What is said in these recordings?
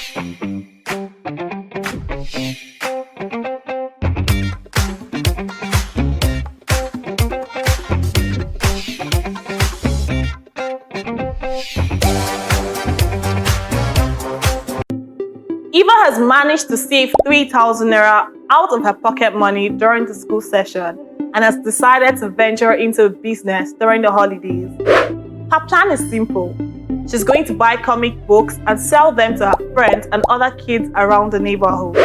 Eva has managed to save 3,000 naira out of her pocket money during the school session and has decided to venture into a business during the holidays. Her plan is simple. She's going to buy comic books and sell them to her friends and other kids around the neighborhood.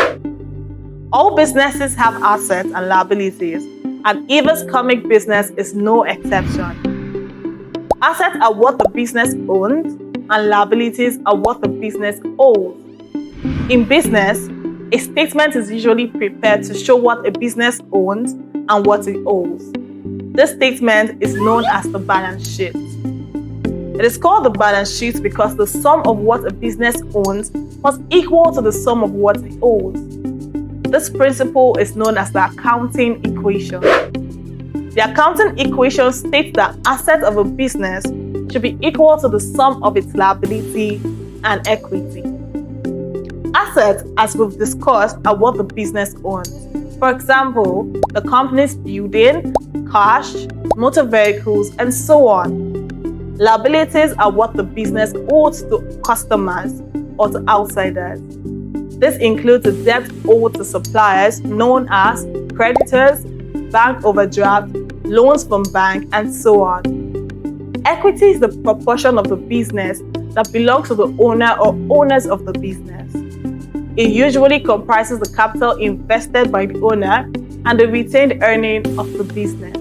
All businesses have assets and liabilities, and Eva's comic business is no exception. Assets are what the business owns, and liabilities are what the business owes. In business, a statement is usually prepared to show what a business owns and what it owes. This statement is known as the balance sheet. It is called the balance sheet because the sum of what a business owns must equal to the sum of what it owes. This principle is known as the accounting equation. The accounting equation states that assets of a business should be equal to the sum of its liability and equity. Assets, as we've discussed, are what the business owns. For example, the company's building, cash, motor vehicles, and so on. Liabilities are what the business owes to customers or to outsiders. This includes the debt owed to suppliers known as creditors, bank overdraft, loans from bank, and so on. Equity is the proportion of the business that belongs to the owner or owners of the business. It usually comprises the capital invested by the owner and the retained earnings of the business.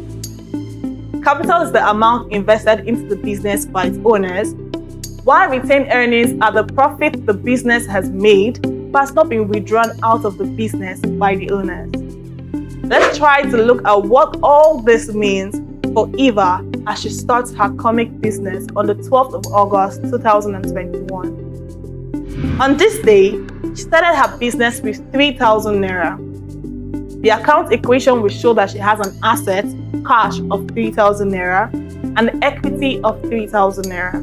Capital is the amount invested into the business by its owners, while retained earnings are the profit the business has made but has not been withdrawn out of the business by the owners. Let's try to look at what all this means for Eva as she starts her comic business on the 12th of August 2021. On this day, she started her business with 3,000 naira. The account equation will show that she has an asset, cash, of 3,000 naira and the equity of 3,000 naira.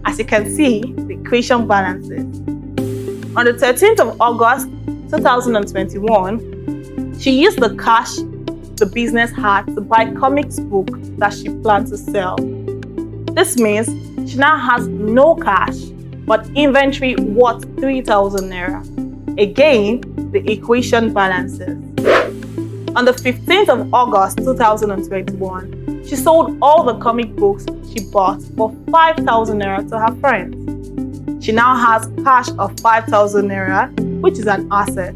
As you can see, the equation balances. On the 13th of August 2021, she used the cash the business had to buy comics book that she planned to sell. This means she now has no cash, but inventory worth 3,000 naira. Again, the equation balances. On the 15th of August 2021, she sold all the comic books she bought for 5,000 naira to her friends. She now has cash of 5,000 naira, which is an asset.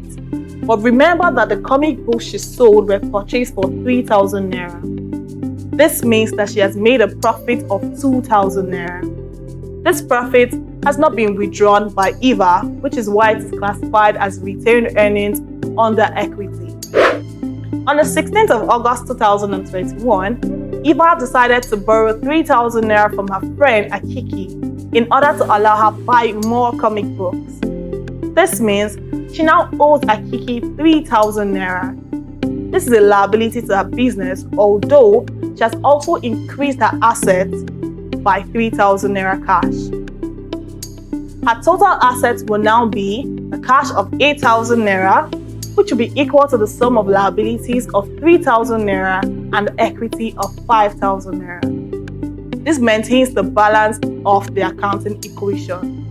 But remember that the comic books she sold were purchased for 3,000 naira. This means that she has made a profit of 2,000 naira. This profit has not been withdrawn by Eva, which is why it is classified as retained earnings under equity. On the 16th of August 2021, Eva decided to borrow 3,000 naira from her friend Akiki in order to allow her to buy more comic books. This means she now owes Akiki 3,000 naira. This is a liability to her business, although she has also increased her assets by 3,000 naira cash. Her total assets will now be a cash of 8,000 naira, which will be equal to the sum of liabilities of 3,000 naira and the equity of 5,000 naira. This maintains the balance of the accounting equation.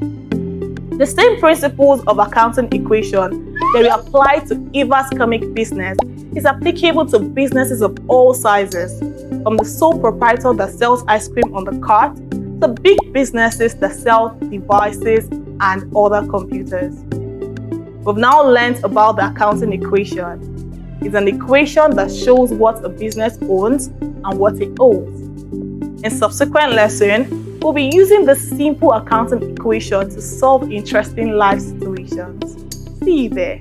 The same principles of accounting equation that we apply to Eva's comic business is applicable to businesses of all sizes, from the sole proprietor that sells ice cream on the cart to big businesses that sell devices and other computers. We've now learned about the accounting equation. It's an equation that shows what a business owns and what it owes. In subsequent lessons, we'll be using this simple accounting equation to solve interesting life situations. See you there.